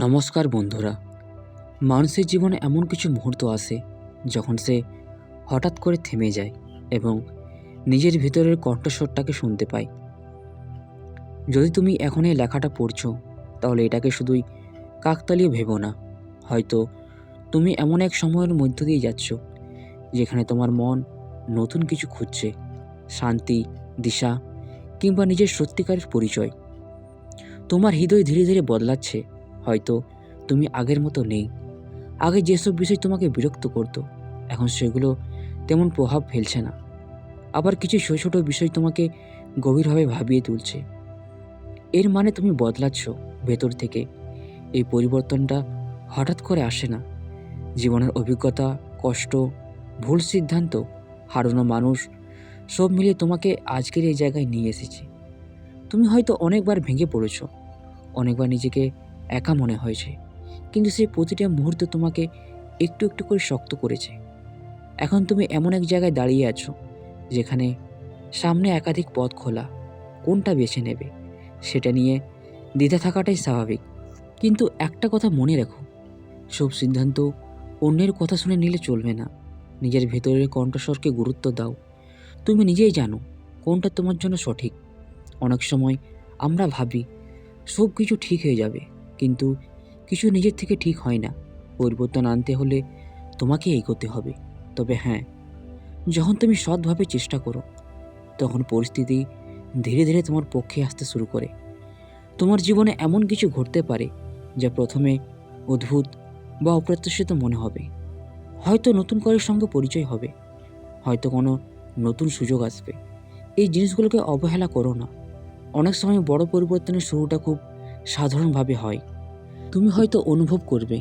নমস্কার বন্ধুরা। মানুষের জীবনে এমন কিছু মুহূর্ত আসে যখন সে হঠাৎ করে থেমে যায় এবং নিজের ভিতরের কণ্ঠস্বরটাকে শুনতে পায়। যদি তুমি এখন এই লেখাটা পড়ছো, তাহলে এটাকে শুধুই কাকতালীয় ভেবো না। হয়তো তুমি এমন এক সময়ের মধ্য দিয়ে যাচ্ছ যেখানে তোমার মন নতুন কিছু খুঁজছে, শান্তি, দিশা কিংবা নিজের সত্যিকারের পরিচয়। তোমার হৃদয় ধীরে ধীরে বদলাচ্ছে। হয়তো তুমি আগের মতো নেই। আগে যেসব বিষয় তোমাকে বিরক্ত করতো, এখন সেগুলো তেমন প্রভাব ফেলছে না। আবার কিছু ছোট ছোট বিষয় তোমাকে গভীরভাবে ভাবিয়ে তুলছে। এর মানে তুমি বদলাচ্ছ ভেতর থেকে। এই পরিবর্তনটা হঠাৎ করে আসে না। জীবনের অভিজ্ঞতা, কষ্ট, ভুল সিদ্ধান্ত, হারানো মানুষ সব মিলিয়ে তোমাকে আজকের এই জায়গায় নিয়ে এসেছে। তুমি হয়তো অনেকবার ভেঙে পড়েছ, অনেকবার নিজেকে একা মনে হয়েছে, কিন্তু সেই প্রতিটা মুহূর্তে তোমাকে একটু একটু করে শক্ত করেছে। এখন তুমি এমন এক জায়গায় দাঁড়িয়ে আছো যেখানে সামনে একাধিক পথ খোলা। কোনটা বেছে নেবে সেটা নিয়ে দ্বিধা থাকাটাই স্বাভাবিক। কিন্তু একটা কথা মনে রেখো, সব সিদ্ধান্ত অন্যের কথা শুনে নিলে চলবে না। নিজের ভেতরের কণ্ঠস্বরকে গুরুত্ব দাও। তুমি নিজেই জানো কোনটা তোমার জন্য সঠিক। অনেক সময় আমরা ভাবি সব কিছু ঠিক হয়ে যাবে, কিন্তু কিছু নিজের থেকে ঠিক হয় না। পরিবর্তন আনতে হলে তোমাকে এগোতে হবে। তবে হ্যাঁ, যখন তুমি সৎভাবে চেষ্টা করো, তখন পরিস্থিতি ধীরে ধীরে তোমার পক্ষে আসতে শুরু করে। তোমার জীবনে এমন কিছু ঘটতে পারে যা প্রথমে অদ্ভুত বা অপ্রত্যাশিত মনে হবে। হয়তো নতুন কারোর সঙ্গে পরিচয় হবে, হয়তো কোনো নতুন সুযোগ আসবে। এই জিনিসগুলোকে অবহেলা করো না। অনেক সময় বড় পরিবর্তনের শুরুটা খুব সাধারণভাবে হয়। তুমি হয়তো অনুভব করবে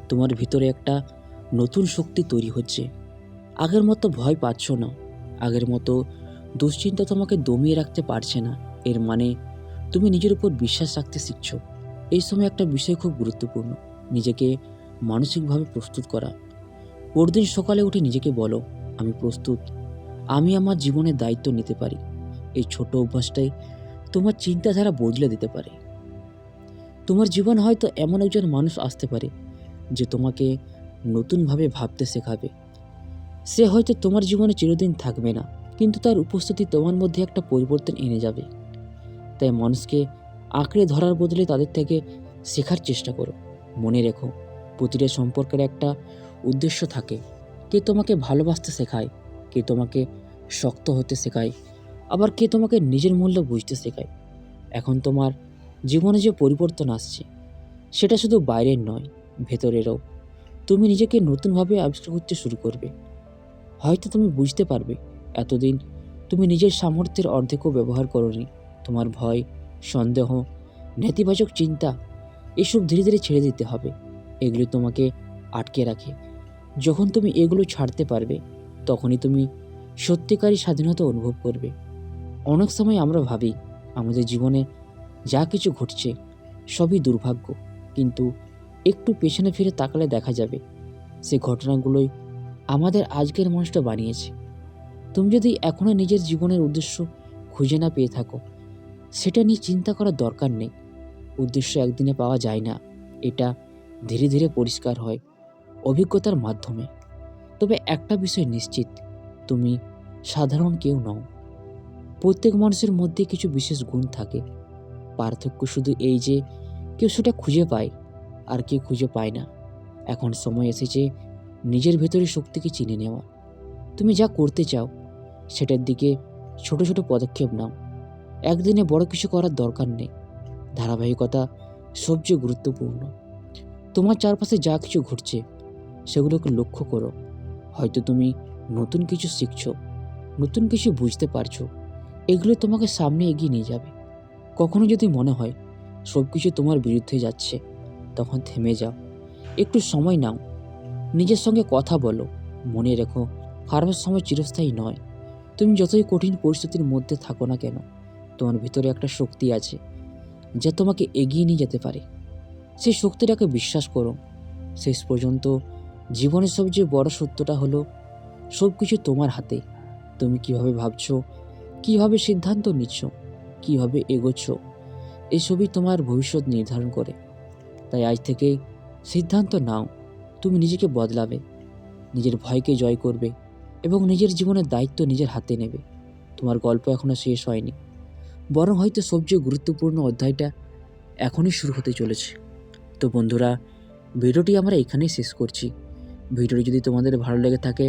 তোমার ভিতরে একটা নতুন শক্তি তৈরি হচ্ছে। আগের মতো ভয় পাচ্ছ না, আগের মতো দুশ্চিন্তা তোমাকে দমিয়ে রাখতে পারছে না। এর মানে তুমি নিজের উপর বিশ্বাস রাখতে শিখছো। এই সময় একটা বিষয় খুব গুরুত্বপূর্ণ, নিজেকে মানসিকভাবে প্রস্তুত করা। পরদিন সকালে উঠে নিজেকে বলো, আমি প্রস্তুত, আমি আমার জীবনের দায়িত্ব নিতে পারি। এই ছোট অভ্যাসটাই তোমার চিন্তাধারা বদলে দিতে পারে। তোমার জীবন হয়তো এমন একজন মানুষ আসতে পারে যে তোমাকে নতুনভাবে ভাবতে শেখাবে। সে হয়তো তোমার জীবনে চিরদিন থাকবে না, কিন্তু তার উপস্থিতি তোমার মধ্যে একটা পরিবর্তন এনে যাবে। তাই মানুষকে আঁকড়ে ধরার বদলে তাদের থেকে শেখার চেষ্টা করো। মনে রেখো, প্রতিটা সম্পর্কের একটা উদ্দেশ্য থাকে। কে তোমাকে ভালোবাসতে শেখায়, কে তোমাকে শক্ত হতে শেখায়, আবার কে তোমাকে নিজের মূল্য বুঝতে শেখায়। এখন তোমার জীবনে যে পরিবর্তন আসছে, সেটা শুধু বাইরের নয়, ভেতরেরও। তুমি নিজেকে নতুনভাবে আবিষ্কার করতে শুরু করবে। হয়তো তুমি বুঝতে পারবে এতদিন তুমি নিজের সামর্থ্যের অর্ধেকও ব্যবহার করোনি। তোমার ভয়, সন্দেহ, নেতিবাচক চিন্তা, এসব ধীরে ধীরে ছেড়ে দিতে হবে। এগুলো তোমাকে আটকে রাখে। যখন তুমি এগুলো ছাড়তে পারবে, তখনই তুমি সত্যিকারই স্বাধীনতা অনুভব করবে। অনেক সময় আমরা ভাবি আমাদের জীবনে যা কিছু ঘটছে সবই দুর্ভাগ্য, কিন্তু একটু পেছনে ফিরে তাকালে দেখা যাবে সে ঘটনাগুলোই আমাদের আজকের মানুষটা বানিয়েছে। তুমি যদি এখনো নিজের জীবনের উদ্দেশ্য খুঁজে না পেয়ে থাকো, সেটা নিয়ে চিন্তা করার দরকার নেই। উদ্দেশ্য একদিনে পাওয়া যায় না, এটা ধীরে ধীরে পরিষ্কার হয় অভিজ্ঞতার মাধ্যমে। তবে একটা বিষয় নিশ্চিত, তুমি সাধারণ কেউ নও। প্রত্যেক মানুষের মধ্যে কিছু বিশেষ গুণ থাকে। পার্থক্য শুধু এই যে কেউ সেটা খুঁজে পায় আর কেউ খুঁজে পায় না। এখন সময় এসেছে নিজের ভেতরে শক্তিকে চিনে নেওয়া। তুমি যা করতে চাও সেটার দিকে ছোট ছোট পদক্ষেপ নাও। একদিনে বড় কিছু করার দরকার নেই, ধারাবাহিকতা সবচেয়ে গুরুত্বপূর্ণ। তোমার চারপাশে যা কিছু ঘটছে সেগুলোকে লক্ষ্য করো। হয়তো তুমি নতুন কিছু শিখছো, নতুন কিছু বুঝতে পারছো। এগুলো তোমাকে সামনে এগিয়ে নিয়ে যাবে। কখনো যদি মনে হয় সব কিছু তোমার বিরুদ্ধে যাচ্ছে, তখন থেমে যাও, একটু সময় নাও, নিজের সঙ্গে কথা বলো। মনে রেখো, খারাপ সময় চিরস্থায়ী নয়। তুমি যতই কঠিন পরিস্থিতির মধ্যে থাকো না কেন, তোমার ভিতরে একটা শক্তি আছে যা তোমাকে এগিয়ে নিয়ে যেতে পারে। সেই শক্তিটাকে বিশ্বাস করো। শেষ পর্যন্ত জীবনের সবচেয়ে বড় সত্যটা হলো সব কিছু তোমার হাতে। তুমি কিভাবে ভাবছো, কিভাবে সিদ্ধান্ত নিচ্ছ, কিভাবে এগোচ্ছ, এসবই তোমার ভবিষ্যৎ নির্ধারণ করে। তাই আজ থেকেই সিদ্ধান্ত নাও, তুমি নিজেকে বদলাবে, নিজের ভয়কে জয় করবে এবং নিজের জীবনের দায়িত্ব নিজের হাতে নেবে। তোমার গল্প এখনও শেষ হয়নি, বরং হয়তো সবচেয়ে গুরুত্বপূর্ণ অধ্যায়টা এখনই শুরু হতে চলেছে। তো বন্ধুরা, ভিডিওটি আমরা এখানেই শেষ করছি। ভিডিওটি যদি তোমাদের ভালো লেগে থাকে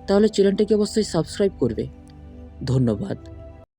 তাহলে চ্যানেলটাকে অবশ্যই সাবস্ক্রাইব করবে। ধন্যবাদ।